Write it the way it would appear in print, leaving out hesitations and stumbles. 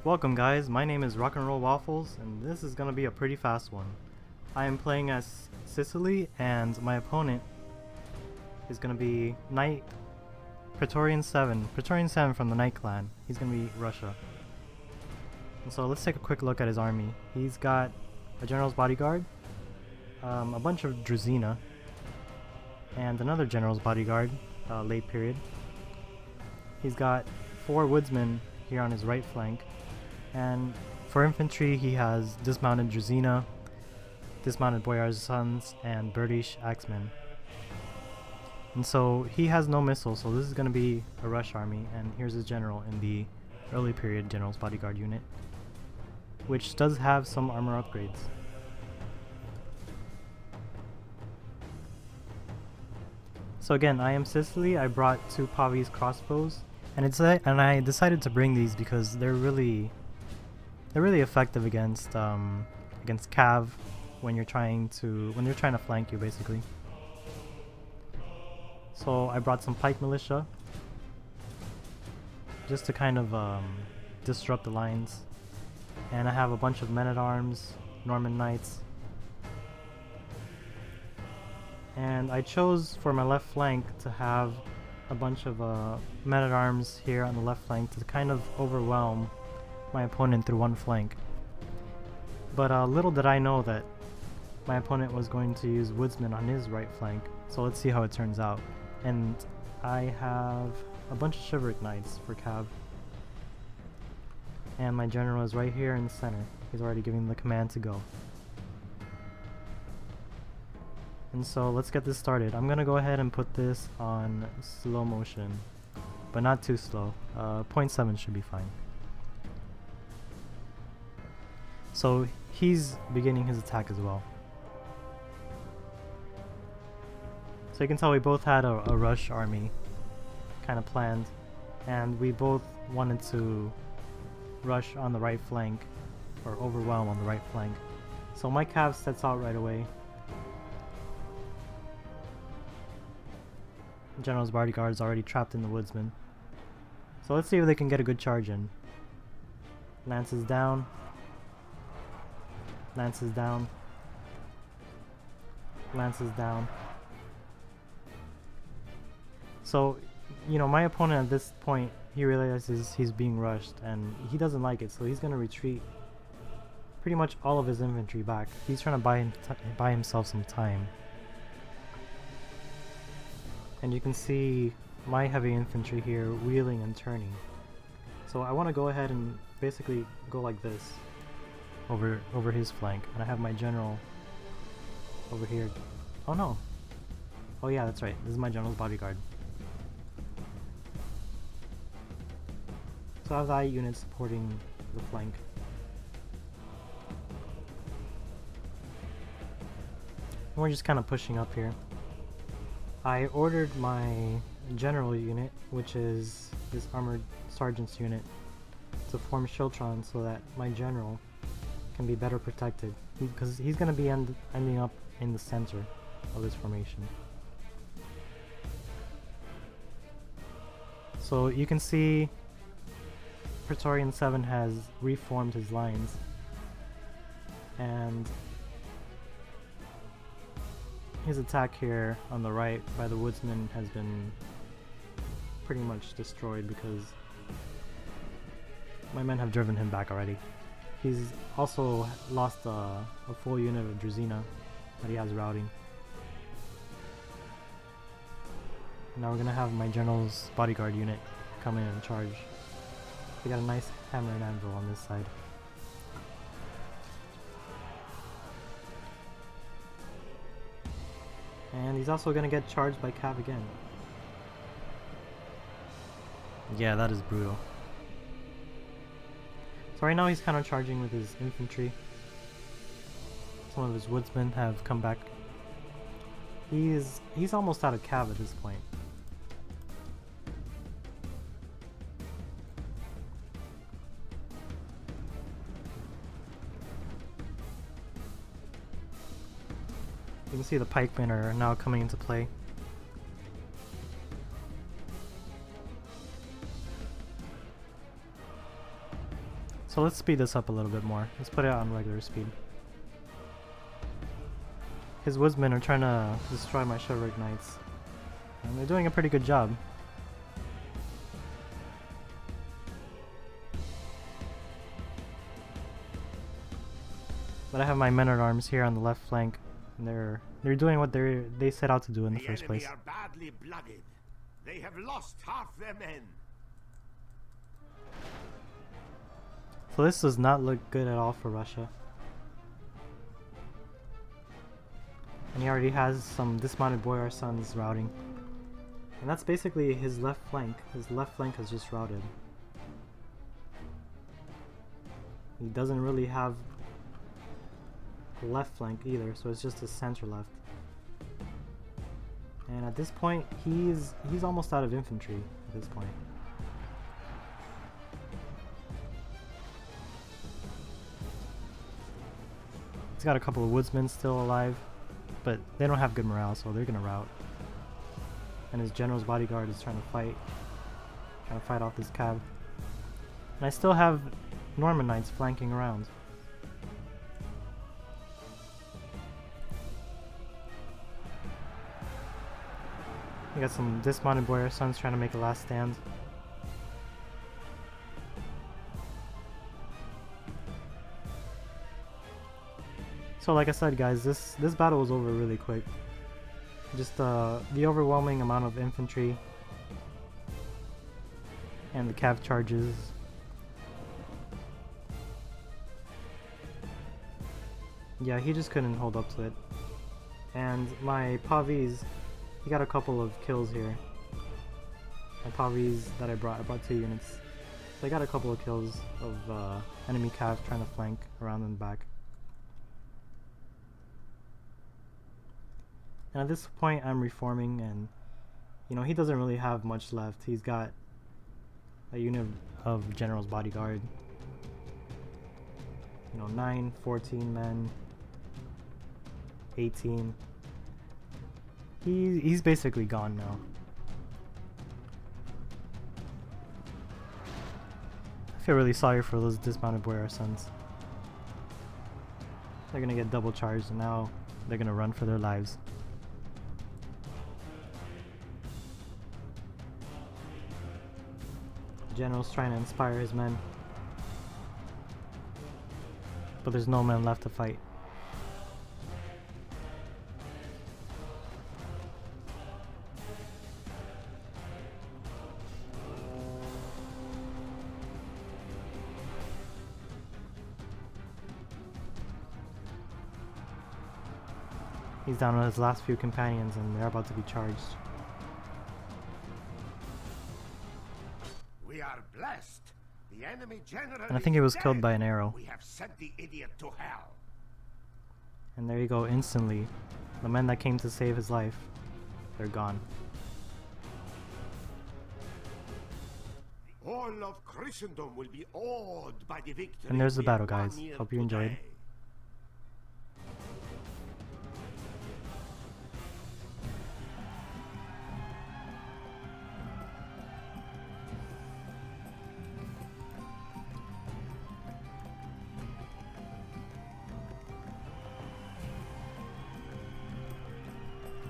Welcome guys, my name is Rock and Roll Waffles and this is gonna be a pretty fast one. I am playing as Sicily and my opponent is gonna be Knight Praetorian 7. Praetorian 7 from the Knight clan. He's gonna be Russia. And so let's take a quick look at his army. He's got a general's bodyguard, a bunch of Druzina, and another general's bodyguard, late period. He's got 4 woodsmen here on his right flank. And for infantry, he has dismounted Druzina, dismounted Boyar's sons, and British axemen. And so he has no missiles, so this is going to be a rush army. And here's his general in the early period general's bodyguard unit, which does have some armor upgrades. So again, I am Sicily. I brought 2 Pavi's crossbows, and I decided to bring these because they're really effective against cav when you're trying to flank you, basically. So I brought some pike militia just to kind of disrupt the lines, and I have a bunch of men-at-arms, Norman knights. And I chose for my left flank to have a bunch of men-at-arms here on the left flank to kind of overwhelm my opponent through one flank. But little did I know that my opponent was going to use woodsmen on his right flank, so let's see how it turns out. And I have a bunch of chivalric knights for cav. And my general is right here in the center. He's already giving the command to go. And so let's get this started. I'm gonna go ahead and put this on slow motion, but not too slow. 0.7 should be fine. So he's beginning his attack as well. So you can tell we both had a rush army kind of planned, and we both wanted to rush on the right flank, or overwhelm on the right flank. So my cav sets out right away. General's bodyguard is already trapped in the woodsman. So let's see if they can get a good charge in. Lances down. Lances down. Lances down. So, you know, my opponent at this point, he realizes he's being rushed and he doesn't like it, so he's going to retreat pretty much all of his infantry back. He's trying to buy himself some time. And you can see my heavy infantry here wheeling and turning. So I want to go ahead and basically go like this over his flank, and I have my general over here. Oh no. Oh yeah, that's right. This is my general's bodyguard. So I have the unit supporting the flank. And we're just kind of pushing up here. I ordered my general unit, which is this armored sergeant's unit, to form Schiltron so that my general can be better protected, because he's going to be ending up in the center of this formation. So you can see Praetorian 7 has reformed his lines, and his attack here on the right by the woodsman has been pretty much destroyed because my men have driven him back already. He's also lost a full unit of Druzina that he has routing. Now we're gonna have my general's bodyguard unit come in and charge. They got a nice hammer and anvil on this side. And he's also gonna get charged by cav again. Yeah, that is brutal. So right now he's kind of charging with his infantry. Some of his woodsmen have come back. He's almost out of cav at this point. You can see the pikemen are now coming into play. So So let's speed this up a little bit more. Let's put it on regular speed. His woodsmen are trying to destroy my Chivalric Knights. And they're doing a pretty good job. But I have my men-at-arms here on the left flank. And they're doing what they set out to do in the first place. The enemy are badly blooded. They have lost half their men. So this does not look good at all for Russia. And he already has some dismounted Boyar Sons routing. And that's basically his left flank. His left flank has just routed. He doesn't really have a left flank either, so it's just his center left. And at this point, he's almost out of infantry at this point. He's got a couple of woodsmen still alive, but they don't have good morale, so they're gonna rout. And his general's bodyguard is trying to fight off this cav. And I still have Norman Knights flanking around. We got some dismounted Boyar Sons trying to make a last stand. So like I said, guys, this battle was over really quick. Just the overwhelming amount of infantry and the cav charges. Yeah, he just couldn't hold up to it. And my Pavis, he got a couple of kills here. My Pavis that I brought 2 units. So I got a couple of kills of enemy cav trying to flank around and back. And at this point I'm reforming, and you know, he doesn't really have much left. He's got a unit of General's Bodyguard. You know, 9, 14 men, 18. He's basically gone now. I feel really sorry for those dismounted Boyar Sons. They're gonna get double charged, and now they're gonna run for their lives. General's trying to inspire his men, but there's no men left to fight. He's down on his last few companions and they're about to be charged. We are blessed. The enemy general And I think he was is killed dead. by an arrow. We have sent the idiot to hell. And there you go, instantly. The men that came to save his life, they're gone. All of Christendom will be awed by the victory. And there's the we battle, have won guys. here Hope you enjoyed. today.